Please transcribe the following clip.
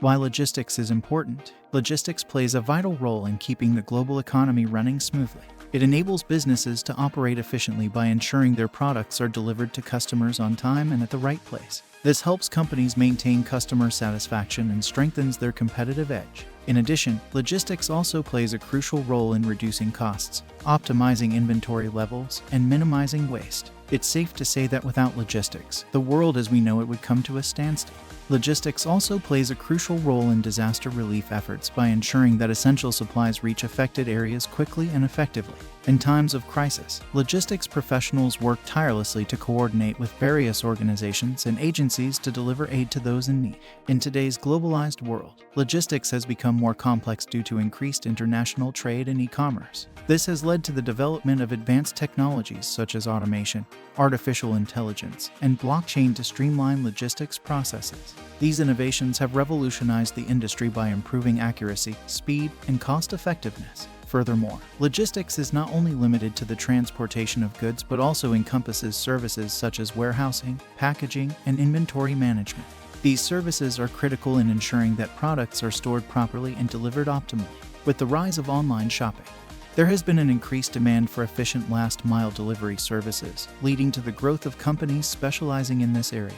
While logistics is important, logistics plays a vital role in keeping the global economy running smoothly. It enables businesses to operate efficiently by ensuring their products are delivered to customers on time and at the right place. This helps companies maintain customer satisfaction and strengthens their competitive edge. In addition, logistics also plays a crucial role in reducing costs, optimizing inventory levels, and minimizing waste. It's safe to say that without logistics, the world as we know it would come to a standstill. Logistics also plays a crucial role in disaster relief efforts by ensuring that essential supplies reach affected areas quickly and effectively. In times of crisis, logistics professionals work tirelessly to coordinate with various organizations and agencies to deliver aid to those in need. In today's globalized world, logistics has become more complex due to increased international trade and e-commerce. This has led to the development of advanced technologies such as automation, artificial intelligence, and blockchain to streamline logistics processes. These innovations have revolutionized the industry by improving accuracy, speed, and cost-effectiveness. Furthermore, logistics is not only limited to the transportation of goods but also encompasses services such as warehousing, packaging, and inventory management. These services are critical in ensuring that products are stored properly and delivered optimally. With the rise of online shopping, there has been an increased demand for efficient last-mile delivery services, leading to the growth of companies specializing in this area.